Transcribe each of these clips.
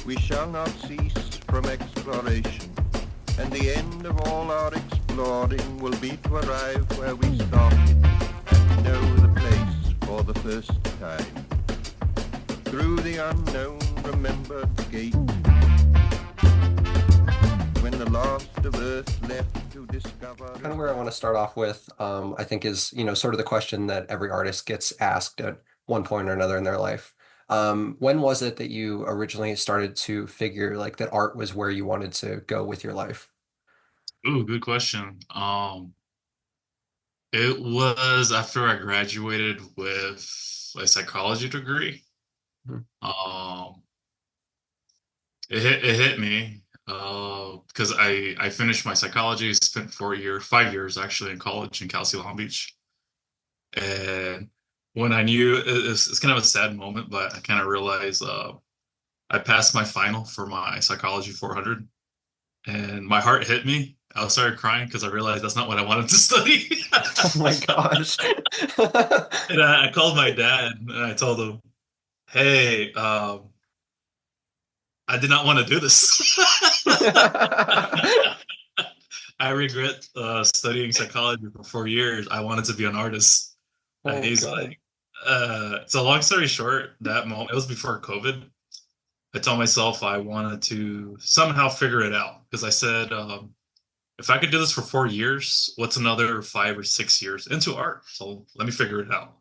We shall not cease from exploration, and the end of all our exploring will be to arrive where we started and know the place for the first time. Through the unknown remembered gate, when the last of Earth left to discover. Kind of where I want to start off with, I think is, sort of the question that every artist gets asked at one point or another in their life. When was it that you originally started to figure like that art was where you wanted to go with your life? Ooh, good question. It was after I graduated with a psychology degree. Mhm. Um, it hit me because I finished my psychology, spent 4 years, 5 years actually in college in Cal State Long Beach, and when I knew it's kind of a sad moment, but I kind of realized I passed my final for my psychology 400, and my heart hit me. I started crying because I realized that's not what I wanted to study. Oh my gosh. And I called my dad and I told him, "Hey, I did not want to do this. I regret studying psychology for 4 years. I wanted to be an artist." And Oh he's God. like, so long story short, that moment, it was before COVID. I told myself I wanted to somehow figure it out because I said, if I could do this for 4 years, what's another 5 or 6 years into art? So let me figure it out.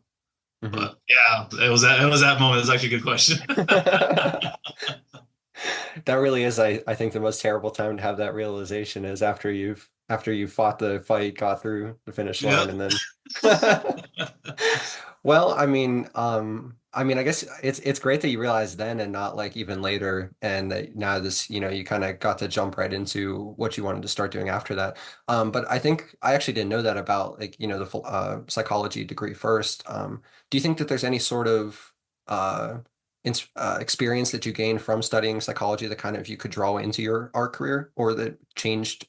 Mhm. But yeah, it was that moment. It's actually a good question. That really is, I think, the most terrible time to have that realization is after you've fought the fight, got through the finish Yeah. line, and then well, I mean, I guess it's great that you realized then and not like even later, and that now this, you kind of got to jump right into what you wanted to start doing after that. But I think I actually didn't know that about like, the full psychology degree first. Do you think that there's any sort of experience that you gained from studying psychology that kind of you could draw into your art career or that changed,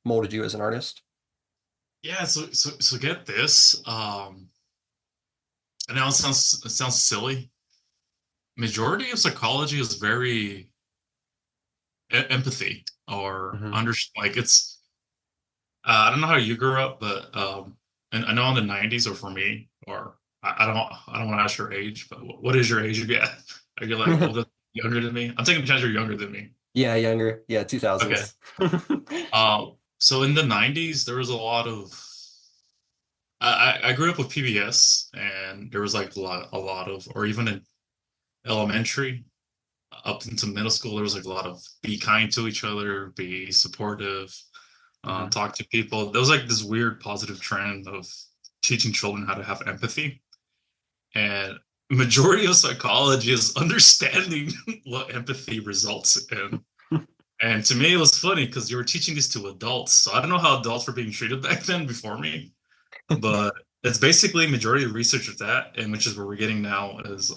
molded you as an artist? Yeah, so get this. I know it sounds silly. Majority of psychology is very empathy or Hmm. under like it's I don't know how you grew up, but and I know in the 90s or for me or I don't want to ask your age, but what is your age? Yeah, are you like older, younger than me? I'm taking the chance you're younger than me. Yeah, younger. Yeah, Okay. 2000s. So in the 90s, there was a lot of I grew up with PBS, and there was like a lot of, or even in elementary up into middle school, there was like a lot of be kind to each other, be supportive, Hmm. talk to people. There was like this weird positive trend of teaching children how to have empathy, and majority of psychology is understanding what empathy results in. And to me, it was funny because you were teaching this to adults. So I don't know how adults were being treated back then before me, but it's basically majority of research of that, and which is where we're getting now is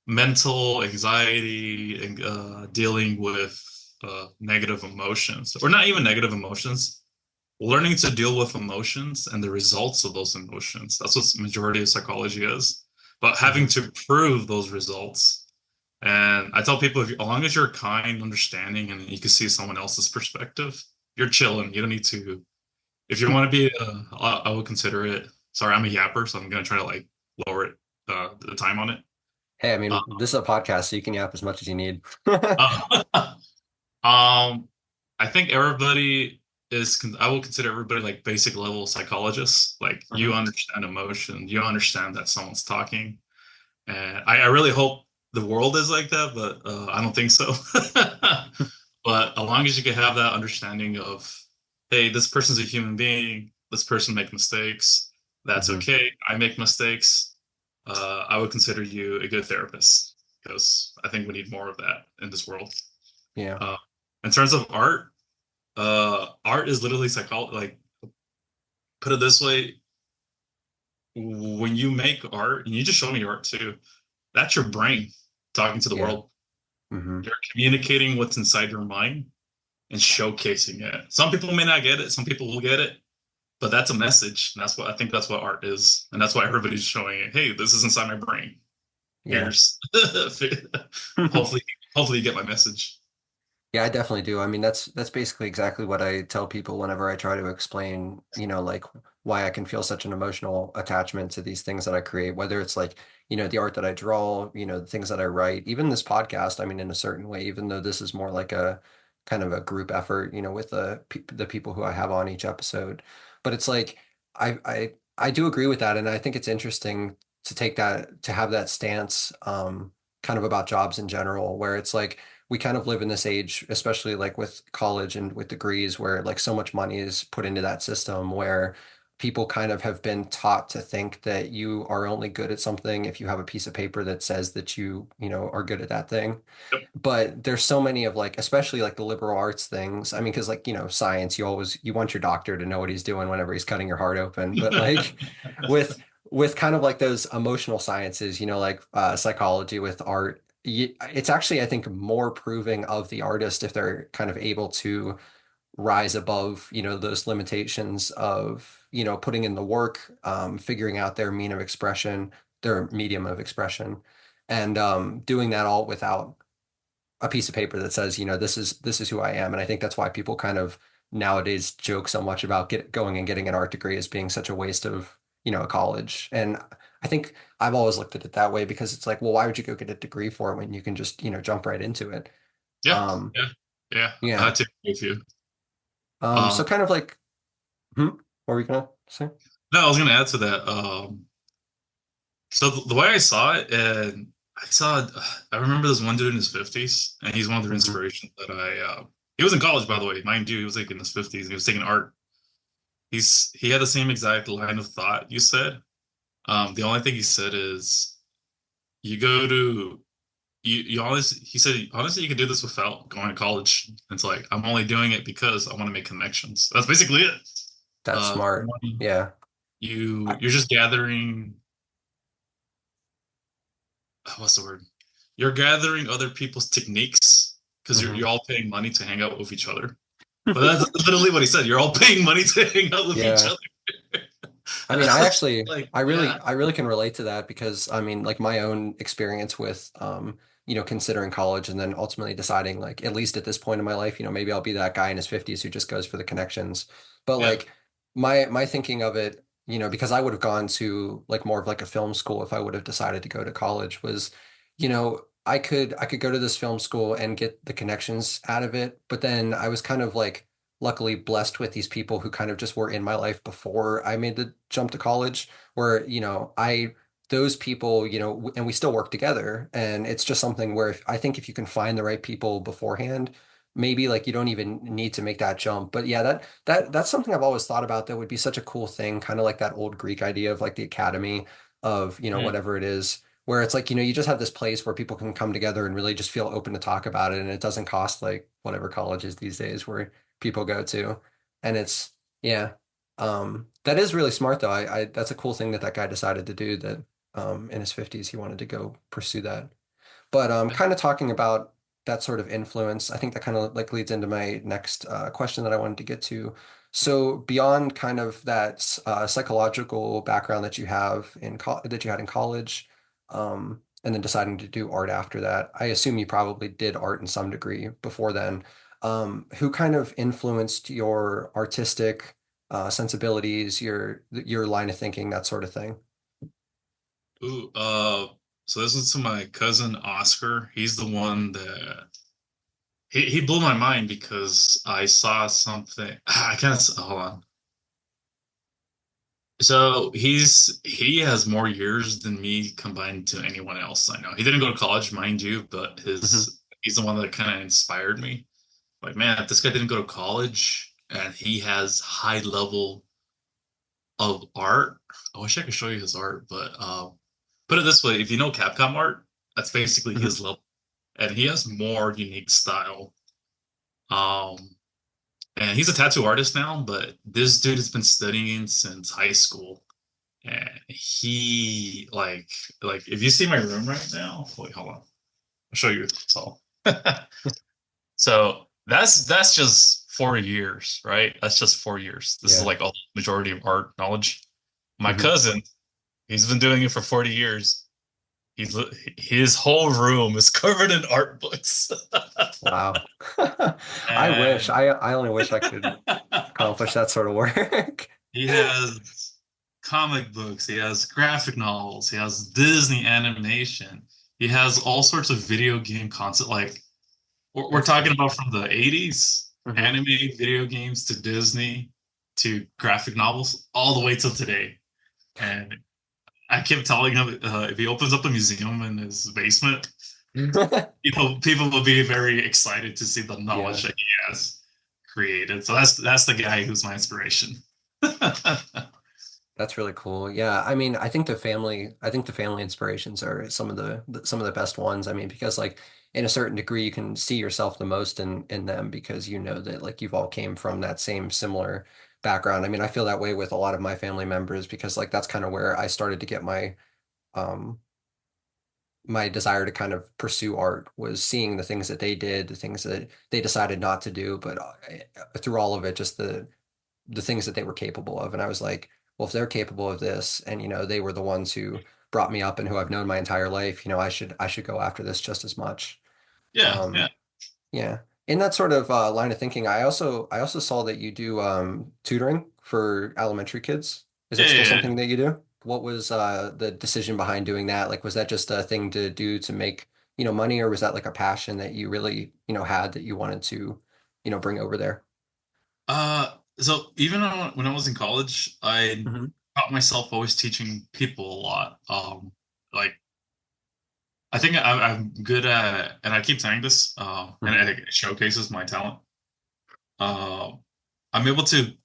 mental anxiety and dealing with negative emotions, or not even negative emotions, learning to deal with emotions and the results of those emotions. That's what majority of psychology is. But having Hmm. to prove those results. And I tell people, as long as you're kind, understanding, and you can see someone else's perspective, you're chilling. You don't need to. If you want to be, I would consider it. Sorry, I'm a yapper, so I'm gonna try to like lower it, the time on it. Hey, I Uh, mean, this is a podcast, so you can yap as much as you need. uh, Um, I think everybody I will consider everybody like basic level psychologists. Like you Mhm. understand emotion, you understand that someone's talking. And I really hope the world is like that, but I don't think so. But as long as you can have that understanding of, hey, this person's a human being, this person make mistakes, that's Mhm. okay. I make mistakes. I would consider you a good therapist because I think we need more of that in this world. Yeah. Uh, in terms of art is literally psychology. Like, put it this way, when you make art, and you just show me your art too, that's your brain talking to the Yeah. world. Hmm. You're communicating what's inside your mind and showcasing it. Some people may not get it, some people will get it, but that's a message. And that's what I think that's what art is. And that's why everybody's showing it. Hey, this is inside my brain. Yeah. Here's hopefully hopefully you get my message. Yeah, I definitely do. I mean, that's basically exactly what I tell people whenever I try to explain, like why I can feel such an emotional attachment to these things that I create, whether it's like, the art that I draw, the things that I write, even this podcast, I mean, in a certain way, even though this is more like a kind of a group effort, with the people who I have on each episode. But it's like I do agree with that, and I think it's interesting to have that stance, kind of about jobs in general, where it's like we kind of live in this age, especially like with college and with degrees, where like so much money is put into that system where people kind of have been taught to think that you are only good at something if you have a piece of paper that says that are good at that thing. Yep. But there's so many of like, especially like the liberal arts things. I mean, because like, science, you want your doctor to know what he's doing whenever he's cutting your heart open. But like with with kind of like those emotional sciences, like psychology with art, it's actually, I think, more proving of the artist if they're kind of able to rise above, those limitations of, putting in the work, figuring out their mean of expression, their medium of expression, and doing that all without a piece of paper that says, this is who I am. And I think that's why people kind of nowadays joke so much about going and getting an art degree as being such a waste of, a college. And I think I've always looked at it that way because it's like, well, why would you go get a degree for it when you can just, jump right into it? Yeah, Um, yeah, yeah. I yeah. take it with you. So kind of like, what were you gonna say? No, I was gonna add to that. So the way I saw it, and I remember this one dude in his 50s, and he's one of the Hmm. inspirations that he was in college, by the way, mind you, he was like in his 50s, and he was taking art. He had the same exact line of thought you said. The only thing he said is, you go to, you honestly, he said, honestly, you could do this without going to college. It's like, I'm only doing it because I want to make connections. That's basically it. That's smart. Yeah. You're just gathering, what's the word? You're gathering other people's techniques because you're Hmm. all paying money to hang out with each other. But that's literally what he said. You're all paying money to hang out with each Yeah. other. I And mean, I I was actually, like, I yeah, really, I really can relate to that because I mean, like my own experience with, considering college and then ultimately deciding, like, at least at this point in my life, maybe I'll be that guy in his 50s who just goes for the connections. But yeah. like my thinking of it, because I would have gone to like more of like a film school if I would have decided to go to college was, I could go to this film school and get the connections out of it, but then I was kind of like luckily blessed with these people who kind of just were in my life before I made the jump to college, where, those people, and we still work together. And it's just something where I think if you can find the right people beforehand, maybe like you don't even need to make that jump. But yeah, that's something I've always thought about that would be such a cool thing, kind of like that old Greek idea of like the academy of, Mm, whatever it is. Where it's like, you just have this place where people can come together and really just feel open to talk about it. And it doesn't cost like whatever colleges these days where people go to. And it's, yeah. That is really smart though. That's a cool thing that guy decided to do that, in his 50s, he wanted to go pursue that. But kind of talking about that sort of influence, I think that kind of like leads into my next question that I wanted to get to. So beyond kind of that psychological background that you have that you had in college, and then deciding to do art after that, I assume you probably did art in some degree before then. Who kind of influenced your artistic sensibilities, your line of thinking, that sort of thing? ooh, so this is to my cousin Oscar. He's the one that he blew my mind because I saw something. I can't. Hold on. So he has more years than me combined to anyone else I know. He didn't go to college, mind you, but Hmm. his he's the one that kind of inspired me. Like, man, if this guy didn't go to college and he has high level of art, I wish I could show you his art, but put it this way, if you know Capcom art, that's basically Hmm. his level. And he has more unique style. Um, and he's a tattoo artist now, but this dude has been studying since high school. And he like if you see my room right now, wait, hold on. I'll show you. So so that's just 4 years, right? That's just 4 years. This is Yeah. like all majority of art knowledge. My Hmm. cousin, he's been doing it for 40 years. He's his whole room is covered in art books. Wow. And I only wish I could accomplish that sort of work. he has comic books, he has graphic novels, he has Disney animation, he has all sorts of video game content. Like we're That's talking cool. about from the 80s, Hmm. anime, video games to Disney to graphic novels, all the way till today. And I kept telling him if he opens up a museum in his basement, people will be very excited to see the knowledge Yeah. that he has created. So that's the guy who's my inspiration. That's really cool. Yeah, I mean, I think the family inspirations are some of the best ones. I mean, because like in a certain degree, you can see yourself the most in them because you know that like you've all came from that same similar background. I mean, I feel that way with a lot of my family members because like that's kind of where I started to get um my desire to kind of pursue art was seeing the things that they did, the things that they decided not to do, but through all of it, just the things that they were capable of. And I was like, well, if they're capable of this, and they were the ones who brought me up and who I've known my entire life, I should go after this just as much. Yeah, yeah, Um, yeah. In that sort of line of thinking, I also saw that you do tutoring for elementary kids. Is yeah, that still yeah, yeah. something that you do? What was the decision behind doing that? Like, was that just a thing to do to make, money, or was that like a passion that you really, had that you wanted to, bring over there? So even when I was in college, I Hmm. taught myself always teaching people a lot. Like I think I'm good at, and I keep saying this, and I Hmm. think it showcases my talent. Uh, I'm able to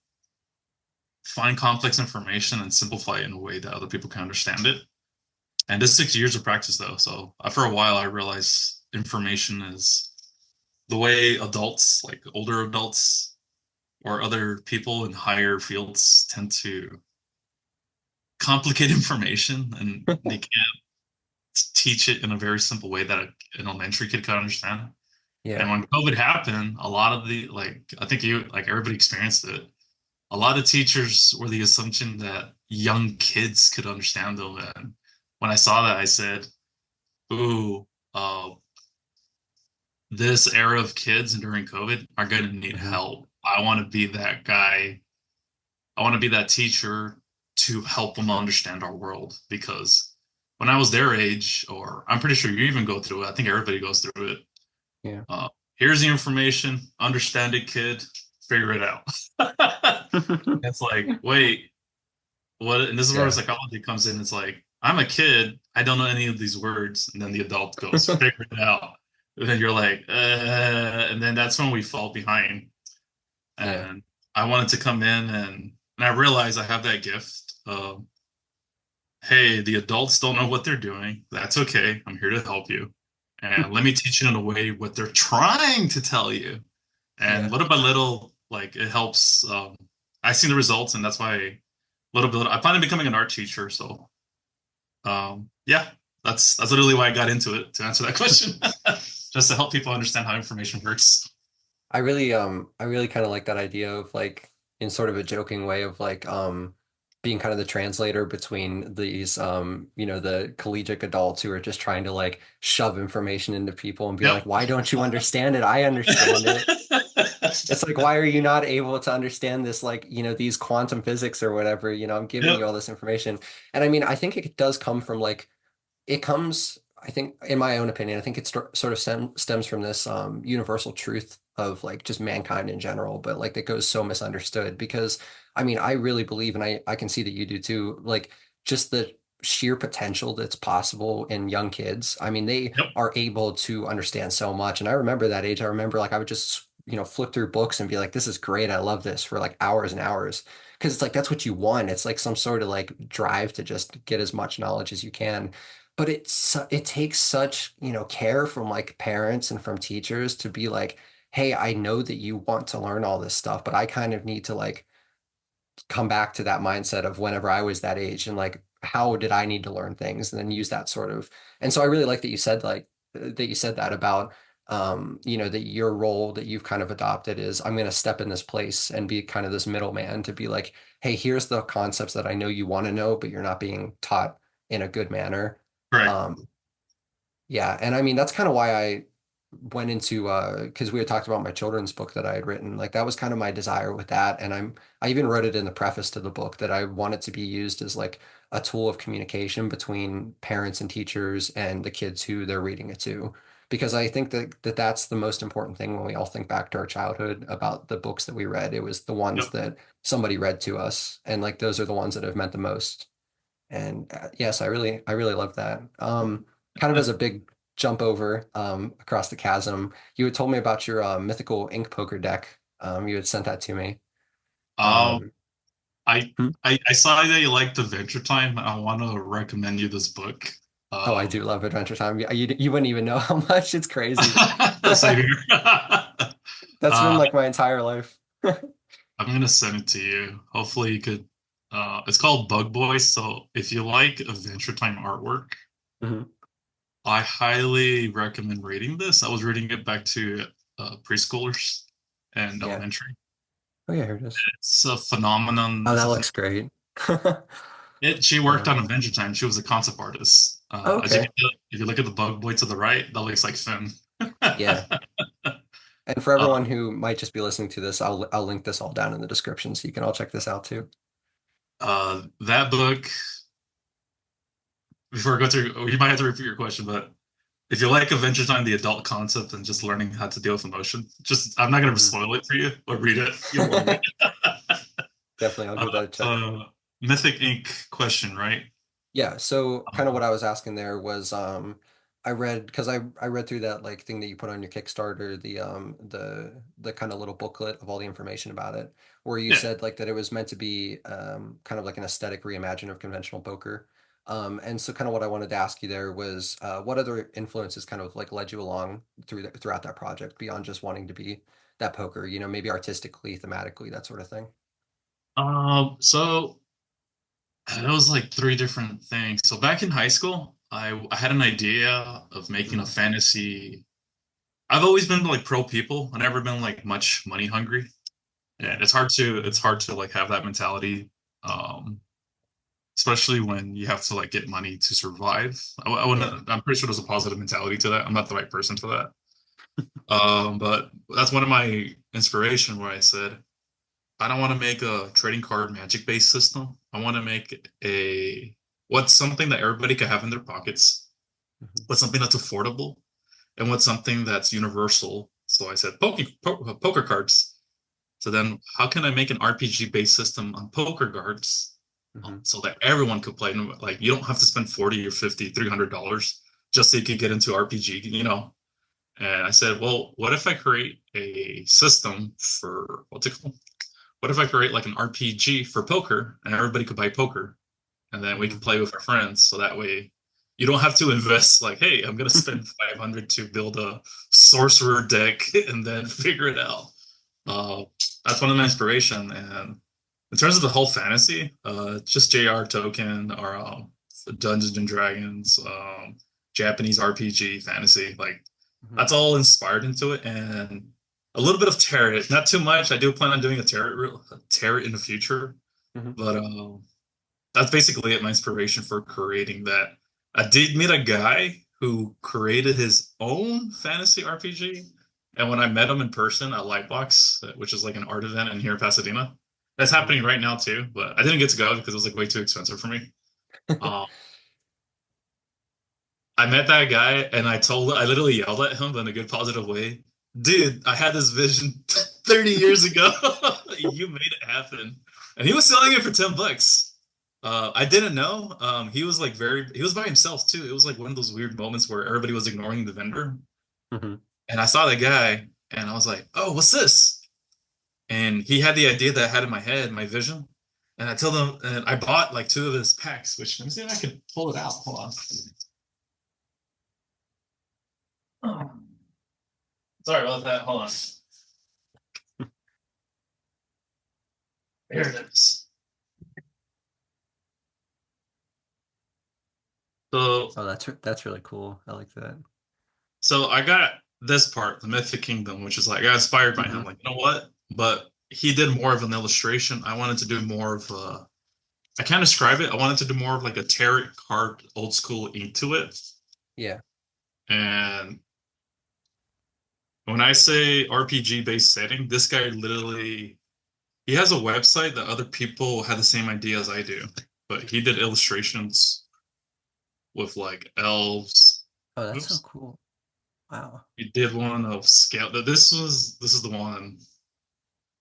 find complex information and simplify it in a way that other people can understand it. And this 6 years of practice, though. So after a while, I realized information is the way adults, like older adults or other people in higher fields, tend to complicate information, and they can't teach it in a very simple way that an elementary kid can understand. And Yeah. when COVID happened, a lot of the I think you like everybody experienced it. A lot of teachers were the assumption that young kids could understand them. And when I saw that, I said, "Ooh, uh, this era of kids during COVID are going to need Hmm. help. I want to be that guy. I want to be that teacher to help them understand our world because when I was their age, or I'm pretty sure you even go through it, I think everybody goes through it. Yeah. Here's the information, understand it, kid, figure it out." It's like, wait, what? And this is where Yeah. psychology comes in. It's like, I'm a kid, I don't know any of these words. And then the adult goes, figure it out. And then you're like, and then that's when we fall behind. Yeah. And I wanted to come in and I realized I have that gift of, hey, the adults don't know what they're doing. That's okay. I'm here to help you. And let me teach you in a way what they're trying to tell you. And Yeah. little by little, like it helps. I see the results, and that's why little bit. I plan on becoming an art teacher. So, yeah, that's literally why I got into it to answer that question, just to help people understand how information works. I really kind of like that idea of like in sort of a joking way of like being kind of the translator between these the collegiate adults who are just trying to like shove information into people and be Yep. like, why don't you understand it? I understand it. It's like, why are you not able to understand this? Like, these quantum physics or whatever, I'm giving Yep. you all this information. And I mean, I think it does come from like it comes, I think, in my own opinion, I think it sort of stems from this universal truth of like just mankind in general, but like that goes so misunderstood because I mean, I really believe, and I can see that you do too, like just the sheer potential that's possible in young kids. I mean, they Yep. are able to understand so much. And I remember that age. I remember like I would just, flip through books and be like, this is great. I love this for like hours and hours. Because it's like that's what you want. It's like some sort of like drive to just get as much knowledge as you can, but it takes such, care from like parents and from teachers to be like, hey, I know that you want to learn all this stuff, but I kind of need to like come back to that mindset of whenever I was that age and like how did I need to learn things and then use that sort of. And so I really like that you said that about that your role that you've kind of adopted is I'm going to step in this place and be kind of this middleman to be like, hey, here's the concepts that I know you want to know, but you're not being taught in a good manner. Correct. Um, Yeah, and I mean that's kind of why I went into because we had talked about my children's book that I had written. Like that was kind of my desire with that. And I even wrote it in the preface to the book that I want it to be used as like a tool of communication between parents and teachers and the kids who they're reading it to. Because I think that that's the most important thing when we all think back to our childhood about the books that we read. It was the ones Yep. that somebody read to us, and like those are the ones that have meant the most. And yes, I really love that. Kind of as a big jump over across the chasm, you had told me about your mythical ink poker deck. You had sent that to me. Um, Um, I, hmm? I saw that you liked Adventure Time. I want to recommend you this book. Oh, I Um, do love Adventure Time. You wouldn't even know how much. It's crazy. Same here. That's been uh, like my entire life. I'm gonna send it to you. Hopefully you could. It's called Bug Boys. So if you like Adventure Time artwork, Mhm. I highly recommend reading this. I was reading it back to preschoolers and Yeah. elementary. Oh yeah, here it is. It's a phenomenon. Oh, It's that a looks great. She worked Yeah. on Adventure Time. She was a concept artist. As you Okay. can tell, if you look at the bug boy to the right, that looks like Finn. Yeah. And for uh, everyone who might just be listening to this, I'll link this all down in the description so you can all check this out too. that book, before I go through, you might have to repeat your question, but if you like Adventure Time, the adult concept, and just learning how to deal with emotion, just I'm not going to Mhm. spoil it for you, but read it. You'll love it. Definitely, I'll give that a check. uh, Mythic Ink question, right? Yeah, so kind of Um, what I was asking there was I read because I read through that like thing that you put on your Kickstarter, the kind of little booklet of all the information about it, where you yeah. said like that it was meant to be kind of like an aesthetic reimagining of conventional poker. And so kind of what I wanted to ask you there was what other influences kind of like led you along throughout that project beyond just wanting to be that poker, you know, maybe artistically, thematically, that sort of thing. So it was like three different things. So back in high school, I had an idea of making a Mhm. fantasy. I've always been like pro people. I've never been like much money hungry, Yeah. and it's hard to like have that mentality, um, especially when you have to like get money to survive. I Yeah. wouldn't. I'm pretty sure there's a positive mentality to that. I'm not the right person for that. But that's one of my inspiration where I said I don't want to make a trading card magic based system. I want to make a what's something that everybody can have in their pockets, Mhm. what's something that's affordable, and what's something that's universal. So I said poker cards. So then how can I make an RPG based system on poker cards Mhm. so that everyone could play? Like you don't have to spend 40 or 50, $300 just so you could get into RPG. And I said, well, what if I create a system for what's it called? What if I create like an RPG for poker and everybody could buy poker and then we Mhm. can play with our friends so that way you don't have to invest like, hey, I'm gonna spend 500 to build a sorcerer deck and then figure it out. Uh, that's one of my inspiration. And in terms of the whole fantasy, just JR Token or Dungeons and Dragons, Japanese RPG fantasy, like Mhm. that's all inspired into it, and a little bit of tarot. Not too much. I do plan on doing a tarot in the future, Mhm. but that's basically it. My inspiration for creating that. I did meet a guy who created his own fantasy RPG, and when I met him in person at Lightbox, which is like an art event in here in Pasadena, that's Mhm. happening right now too. But I didn't get to go because it was like way too expensive for me. Um, I met that guy and I literally yelled at him in a good positive way. Dude, I had this vision 30 years ago. You made it happen. And he was selling it for 10 bucks. I didn't know. He was like he was by himself too. It was like one of those weird moments where everybody was ignoring the vendor. Mhm. And I saw the guy and I was like, oh, what's this? And he had the idea that I had in my head, my vision. And I told him, and I bought like two of his packs, which let me see if I can pull it out. Hold on. Sorry about that. Hold on. There it is. So, Oh, that's really cool. I like that. so I got this part, the Mythic Kingdom, which is like I got inspired by him. Hmm. Like, you know what? But he did more of an illustration. I wanted to do more of a. I can't describe it. I wanted to do more of like a tarot card, old school ink to it. Yeah. And when I say RPG based setting, this guy literally he has a website that other people had the same idea as I do, but he did illustrations with like elves. Oh, that's so Oops. cool. Wow. He did one of scale. This is the one,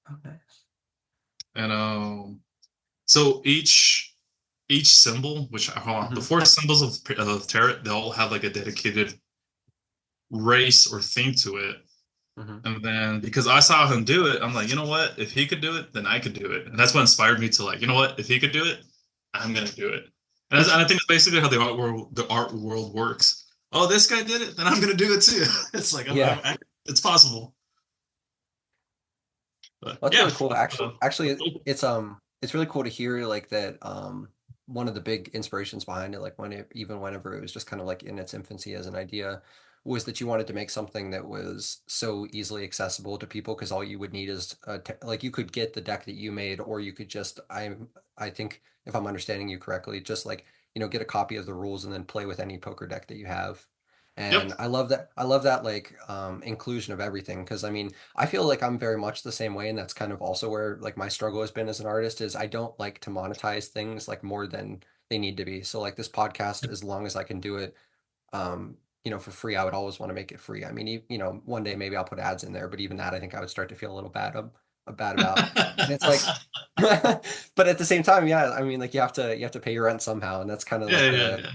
Oh, nice. and so each symbol, which hold on, the Hmm. four symbols of tarot, they all have like a dedicated race or theme to it. Hmm. And then because I saw him do it, I'm like, you know what? If he could do it, then I could do it. And that's what inspired me to like, you know what? If he could do it, I'm gonna do it. And I think that's basically how the art world works. Oh, this guy did it, then I'm gonna do it too. It's like Yeah. it's possible. But Well, that's yeah, really cool. Actually, cool. it's really cool to hear like that. One of the big inspirations behind it, like even whenever it was just kind of like in its infancy as an idea, was that you wanted to make something that was so easily accessible to people because all you would need is like you could get the deck that you made, or you could just I think if I'm understanding you correctly, just like get a copy of the rules and then play with any poker deck that you have. Yep. And I love that. I love that like inclusion of everything because I mean I feel like I'm very much the same way, and that's kind of also where like my struggle has been as an artist is I don't like to monetize things like more than they need to be. So like this podcast, as long as I can do it, for free, I would always want to make it free. I mean, one day maybe I'll put ads in there, but even that, I think I would start to feel a little bad about. And it's like, but at the same time, yeah, I mean, like you have to pay your rent somehow, and that's kind of Yeah, like yeah, the yeah.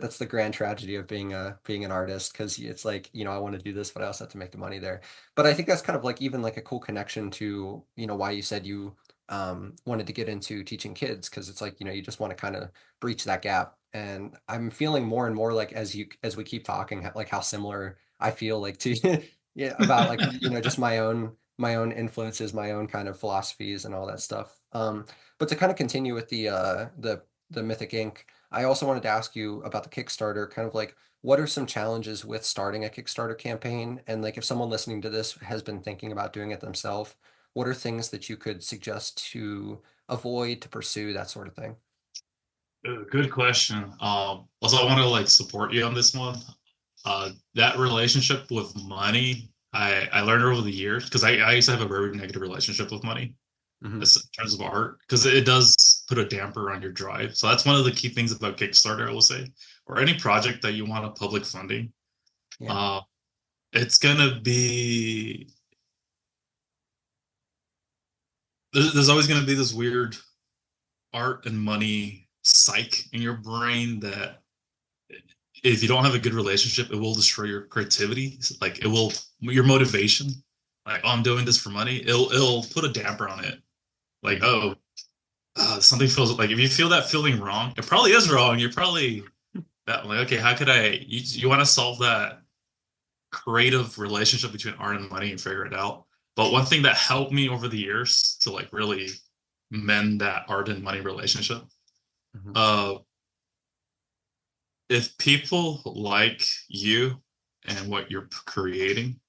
that's the grand tragedy of being an artist because it's like I want to do this, but I also have to make the money there. But I think that's kind of like even like a cool connection to why you said you wanted to get into teaching kids because it's like you just want to kind of breach that gap. And I'm feeling more and more like as we keep talking, like how similar I feel like to yeah about like just my own influences, my own kind of philosophies and all that stuff. But to kind of continue with the Mythic Ink, I also wanted to ask you about the Kickstarter, kind of like what are some challenges with starting a Kickstarter campaign? And like if someone listening to this has been thinking about doing it themselves, what are things that you could suggest to avoid, to pursue, that sort of thing? Good question. Also, I want to like support you on this one. That relationship with money, I learned over the years because I used to have a very negative relationship with money Hmm. in terms of art because it does put a damper on your drive. So that's one of the key things about Kickstarter, I will say, or any project that you want a public funding. Yeah. Uh, it's gonna be there's always gonna be this weird art and money psych in your brain that if you don't have a good relationship, it will destroy your creativity. Like it will your motivation. Like, oh, I'm doing this for money. It'll put a damper on it. Like, Hmm. oh, something feels like if you feel that feeling wrong, it probably is wrong. You're probably that like, okay, how could you want to solve that creative relationship between art and money and figure it out. But one thing that helped me over the years to like really mend that art and money relationship, Hmm. uh, if people like you and what you're creating,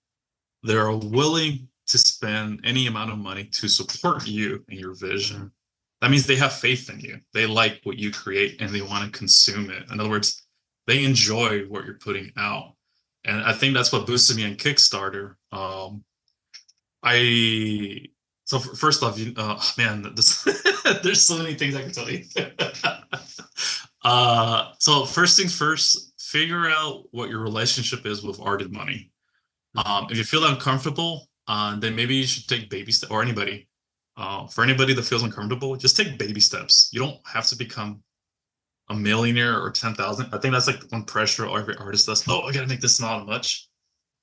they're willing to spend any amount of money to support you and your Hmm. vision. That means they have faith in you. They like what you create and they want to consume it. In other words, they enjoy what you're putting out. And I think that's what boosted me on Kickstarter. I first off, man, there's so many things I can tell you. So first things first, figure out what your relationship is with art and money. Hmm. If you feel uncomfortable, then maybe you should take baby steps, or anybody. For anybody that feels uncomfortable, just take baby steps. You don't have to become a millionaire or 10,000. I think that's like one pressure every artist does. Oh, I gotta make this amount of much.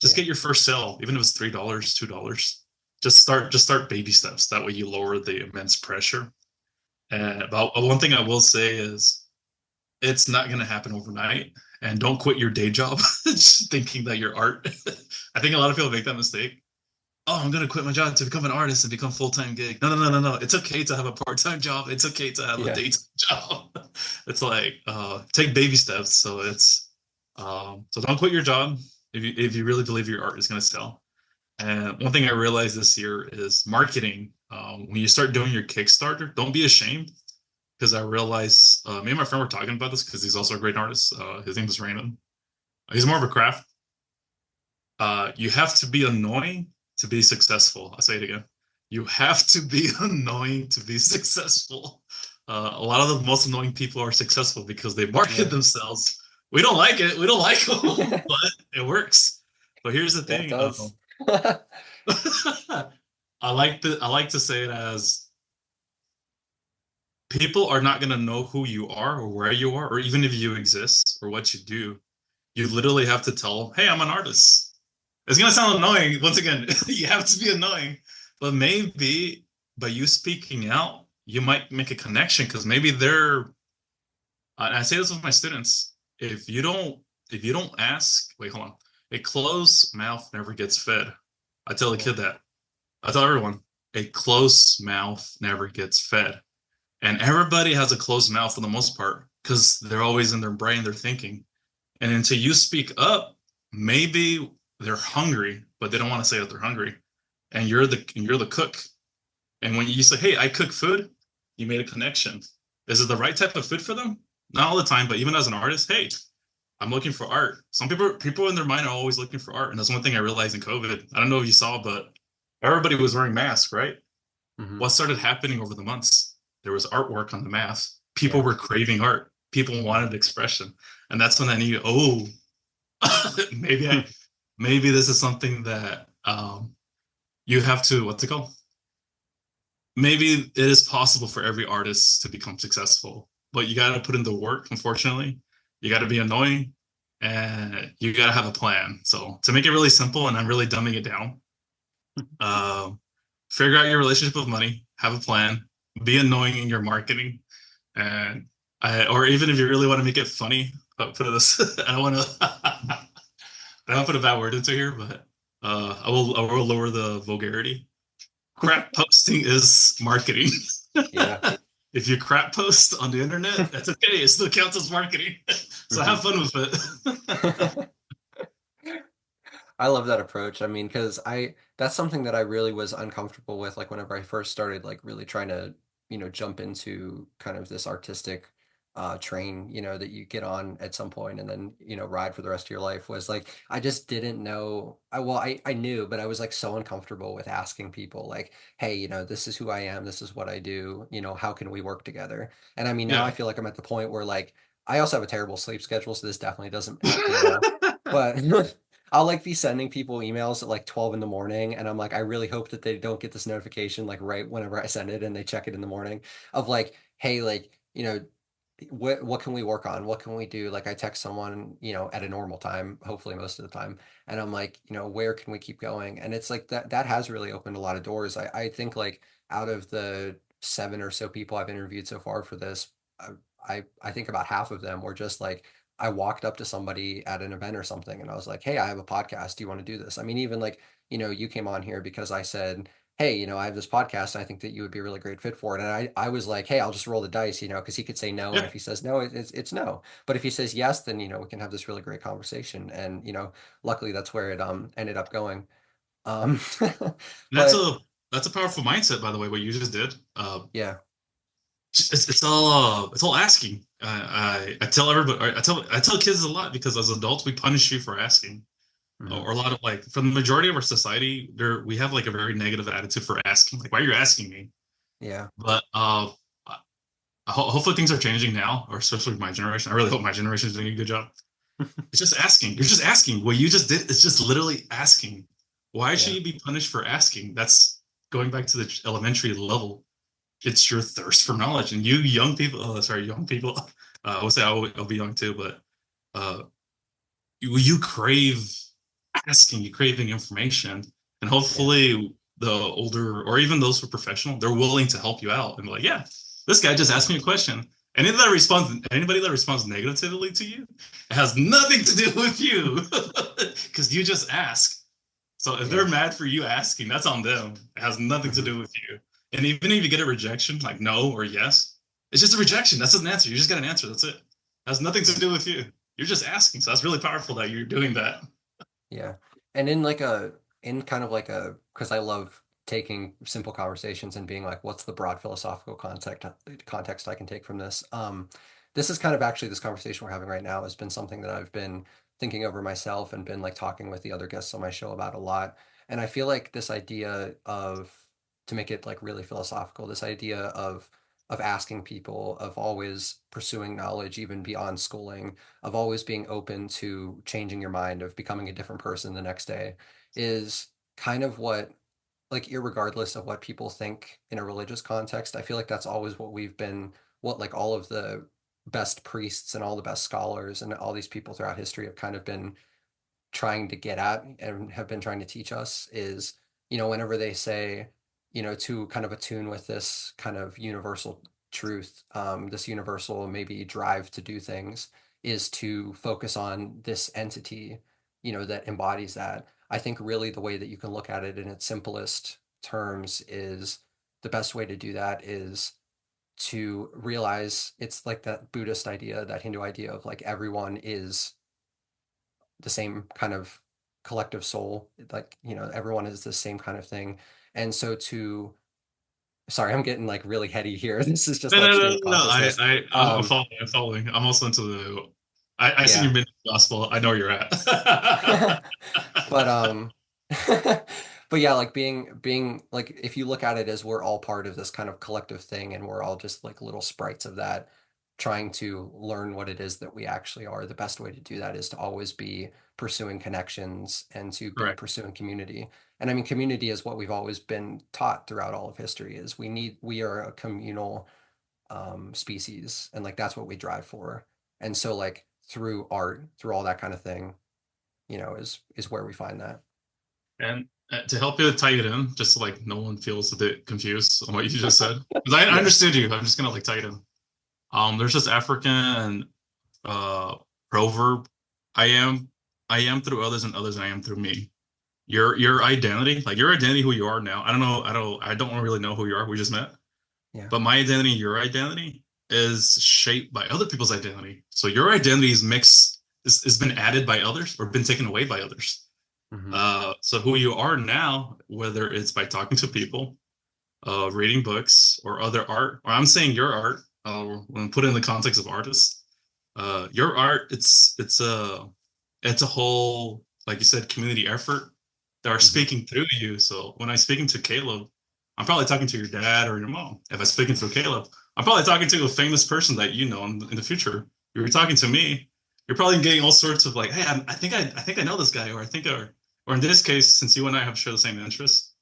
Just Yeah. get your first sale, even if it's $3, $2. Just start baby steps. That way you lower the immense pressure. And about one thing I will say is it's not going to happen overnight. And don't quit your day job thinking that your art. I think a lot of people make that mistake. Oh, I'm going to quit my job to become an artist and become full-time gig. No, no, no, no, no. It's okay to have a part-time job. It's okay to have a Yeah. daytime job. It's like take baby steps. So don't quit your job if you really believe your art is going to sell. And one thing I realized this year is marketing. When you start doing your Kickstarter, don't be ashamed because I realized me and my friend were talking about this because he's also a great artist. His name is Raymond. He's more of a craft. You have to be annoying to be successful. I'll say it again. You have to be annoying to be successful. A lot of the most annoying people are successful because they market Yeah. themselves. We don't like it. We don't like them, but it works. But here's the Yeah, it thing. does. I like to say it as people are not going to know who you are or where you are or even if you exist or what you do. You literally have to tell them, "Hey, I'm an artist." It's gonna sound annoying. Once again, you have to be annoying, but maybe by you speaking out, you might make a connection because maybe they're. I say this with my students. If you don't ask, wait, hold on. A closed mouth never gets fed. I tell a Yeah. kid that. I tell everyone, a closed mouth never gets fed. And everybody has a closed mouth for the most part because they're always in their brain, they're thinking. And until you speak up, maybe they're hungry, but they don't want to say that they're hungry. And you're the cook. And when you say, "Hey, I cook food," you made a connection. Is it the right type of food for them? Not all the time, but even as an artist, hey, I'm looking for art. Some people in their mind are always looking for art. And that's one thing I realized in COVID. I don't know if you saw, but everybody was wearing masks, right? Hmm. What started happening over the months? There was artwork on the mask. People Yeah. were craving art. People wanted expression. And that's when I knew, oh, maybe Hmm. maybe this is something that you have to what's it called? Maybe it is possible for every artist to become successful, but you got to put in the work. Unfortunately, you got to be annoying, and you got to have a plan. So to make it really simple, and I'm really dumbing it down, um, figure out your relationship with money, have a plan, be annoying in your marketing, and or even if you really want to make it funny, put it this. I don't want to. I don't put a bad word into here, but I will lower the vulgarity. Crap posting is marketing. Yeah. If you crap post on the internet, that's okay. It still counts as marketing. So have Hmm. fun with it. I love that approach. I mean, because that's something that I really was uncomfortable with, like whenever I first started, like really trying to, jump into kind of this artistic train, that you get on at some point and then, ride for the rest of your life was like, I just didn't know. I knew, but I was like so uncomfortable with asking people like, hey, this is who I am, this is what I do, how can we work together? And I mean, now I Yeah. feel like I'm at the point where like I also have a terrible sleep schedule, so this definitely doesn't help me at all. But I'll like be sending people emails at like 12 in the morning, and I'm like, I really hope that they don't get this notification like right whenever I send it and they check it in the morning of like, hey, like, what can we work on? What can we do? Like I text someone, at a normal time, hopefully most of the time, and I'm like, where can we keep going? And it's like that has really opened a lot of doors. I think like out of the seven or so people I've interviewed so far for this, I think about half of them were just like I walked up to somebody at an event or something and I was like, "Hey, I have a podcast. Do you want to do this?" I mean, even like, you came on here because I said, "Hey, I have this podcast and I think that you would be a really great fit for it." And I was like, "Hey, I'll just roll the dice, because he could say no, and Yeah. if he says no, it's no. But if he says yes, then we can have this really great conversation." And luckily that's where it ended up going. Um, That's but a that's a powerful mindset, by the way, what you just did. yeah. It's all asking. I tell everybody I tell kids a lot because as adults we punish you for asking. Hmm. Or a lot of like for the majority of our society, there we have like a very negative attitude for asking. Like, why are you asking me? Yeah. But hopefully things are changing now, or especially my generation. I really hope my generation is doing a good job. It's just asking. You're just asking. What you just did is just literally asking. Why should Yeah. you be punished for asking? That's going back to the elementary level. It's your thirst for knowledge, and you young people. Oh, sorry, young people. I would say I'll be young too, but uh, you crave asking, you craving information, and Yeah. hopefully the older or even those who are professional, they're willing to help you out and be like, yeah, this guy just asked me a question. Anybody that responds negatively to you, it has nothing to do with you because you just ask. So if they're Yeah. mad for you asking, that's on them. It has nothing to Hmm. do with you. And even if you get a rejection, like no or yes, it's just a rejection. That's an answer. You just get an answer. That's it. It has nothing to Yeah. do with you. You're just asking. So that's really powerful that you're doing that. Yeah. And in kind of like because I love taking simple conversations and being like, what's the broad philosophical context I can take from this? This is kind of actually this conversation we're having right now has been something that I've been thinking over myself and been like talking with the other guests on my show about a lot. And I feel like this idea of, to make it like really philosophical, this idea of asking people, of always pursuing knowledge even beyond schooling, of always being open to changing your mind, of becoming a different person the next day, is kind of what, like, irregardless of what people think in a religious context, I feel like that's always what we've been, what like all of the best priests and all the best scholars and all these people throughout history have kind of been trying to get at and have been trying to teach us is, whenever they say, to kind of attune with this kind of universal truth, this universal maybe drive to do things, is to focus on this entity, that embodies that. I think really the way that you can look at it in its simplest terms is, the best way to do that is to realize it's like that Buddhist idea, that Hindu idea of like everyone is the same kind of collective soul, like, everyone is the same kind of thing. And so to, sorry, I'm getting like really heady here. This is just No, like no, no, stream of no. consciousness. I'm Um, following. I'm following. I'm also into the. I seen your yeah. midnight gospel. I know where you're at. But but yeah, like being like, if you look at it as we're all part of this kind of collective thing and we're all just like little sprites of that, trying to learn what it is that we actually are, the best way to do that is to always be pursuing connections and to be Right. pursuing community. And I mean, community is what we've always been taught throughout all of history, is we are a communal species, and like that's what we drive for. And so like through art, through all that kind of thing, is where we find that. And to help you tie it in, just so like no one feels a bit confused on what you just said, because I Yeah. understood you. I'm just gonna like tie it in. There's this African uh proverb. I am I am through others and others I am through me. Your identity, like your identity, who you are now. I don't know. I don't really know who you are. We just met. Yeah. But my identity, your identity, is shaped by other people's identity. So your identity is mixed, is been added by others or been taken away by others. Hmm. So who you are now, whether it's by talking to people, reading books, or other art, or I'm saying your art, when put in the context of artists, your art, it's a whole, like you said, community effort that are Hmm. speaking through you. So when I'm speaking to Caleb, I'm probably talking to your dad or your mom. If I'm speaking to Caleb, I'm probably talking to a famous person that you know in the future. You're talking to me, you're probably getting all sorts of like, hey, I think I know this guy, or in this case, since you and I have share the same interests,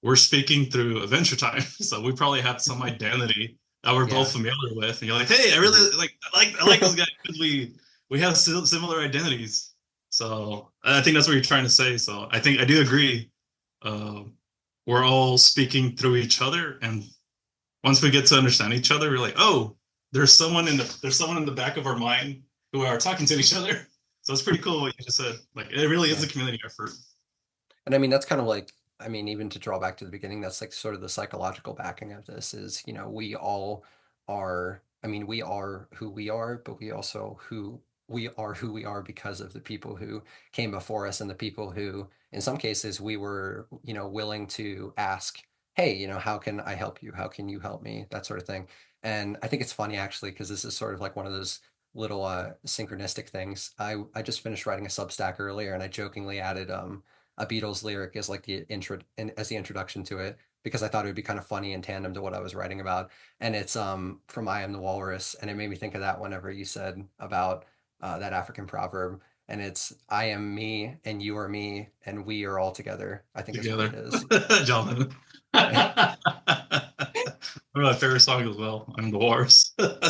we're speaking through Adventure Time, so we probably have some identity that we're both Yeah. familiar with, and you're like, hey, I Hmm. really I like this guy because we have similar identities. So I think that's what you're trying to say. So I think I do agree. Uh, we're all speaking through each other, and once we get to understand each other, we're like, oh, there's someone in the back of our mind who are talking to each other. So it's pretty cool what you just said. Like it really is Yeah. a community effort. And I mean, that's kind of like, I mean, even to draw back to the beginning, that's like sort of the psychological backing of this is, we all are, I mean, we are who we are, but we are who we are because of the people who came before us, and the people who, in some cases, we were, willing to ask, hey, how can I help you? How can you help me? That sort of thing. And I think it's funny actually, because this is sort of like one of those little synchronistic things. I just finished writing a Substack earlier, and I jokingly added a Beatles lyric as like the intro and as the introduction to it, because I thought it would be kind of funny in tandem to what I was writing about. And it's from I Am the Walrus, and it made me think of that whenever you said about that African proverb. And it's I am me and you are me and we are all together, I think is what it Together, is. Jonathan. Yeah. One of my favorite songs as well. I'm the Wars. It's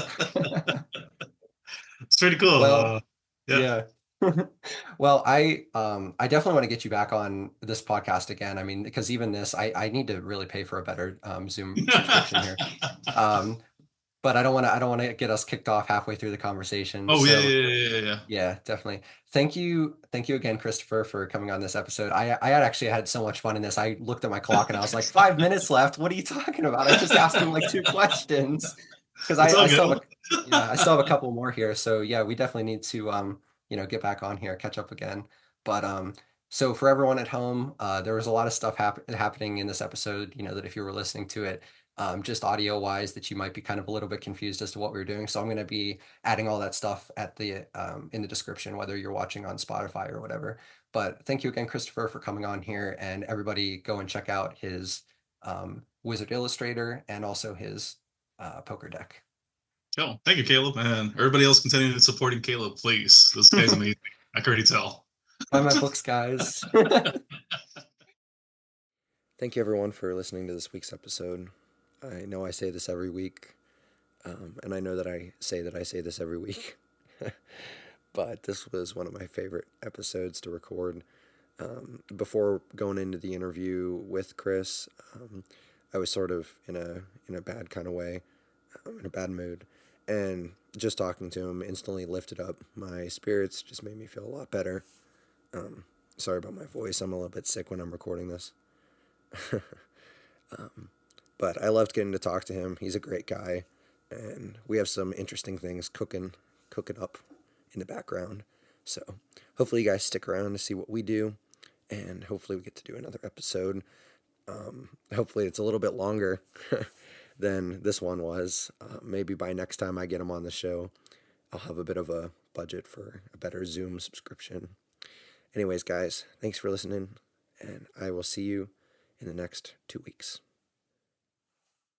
pretty cool. Well, Yeah. yeah. Well, I definitely want to get you back on this podcast again. I mean, because even this, I need to really pay for a better Zoom subscription here. Um, but I don't want to get us kicked off halfway through the conversation. Oh yeah, So yeah, yeah, yeah, yeah. yeah, definitely. Thank you again, Christopher, for coming on this episode. I had actually had so much fun in this. I looked at my clock and I was like, 5 minutes left. What are you talking about? I just asked him like two questions because It's all I good. still have yeah, I still have a couple more here. So yeah, we definitely need to get back on here, catch up again. But so for everyone at home, there was a lot of stuff happening in this episode, that if you were listening to it, just audio wise, that you might be kind of a little bit confused as to what we were doing. So I'm going to be adding all that stuff at the in the description, whether you're watching on Spotify or whatever. But thank you again, Christopher, for coming on here, and everybody go and check out his Wizard Illustrator and also his poker deck. Cool. Thank you, Caleb. And everybody else continue supporting Caleb, please. This guy's amazing. I can already tell. Buy my books, guys. Thank you, everyone, for listening to this week's episode. I know I say this every week, and I know that I say this every week, but this was one of my favorite episodes to record. Before going into the interview with Chris, I was sort of in a bad kind of way, in a bad mood, and just talking to him instantly lifted up my spirits, just made me feel a lot better. Sorry about my voice. I'm a little bit sick when I'm recording this. But I loved getting to talk to him. He's a great guy, and we have some interesting things cooking up in the background. So hopefully you guys stick around to see what we do, and hopefully we get to do another episode. Hopefully it's a little bit longer than this one was. Maybe by next time I get him on the show, I'll have a bit of a budget for a better Zoom subscription. Anyways, guys, thanks for listening, and I will see you in the next 2 weeks.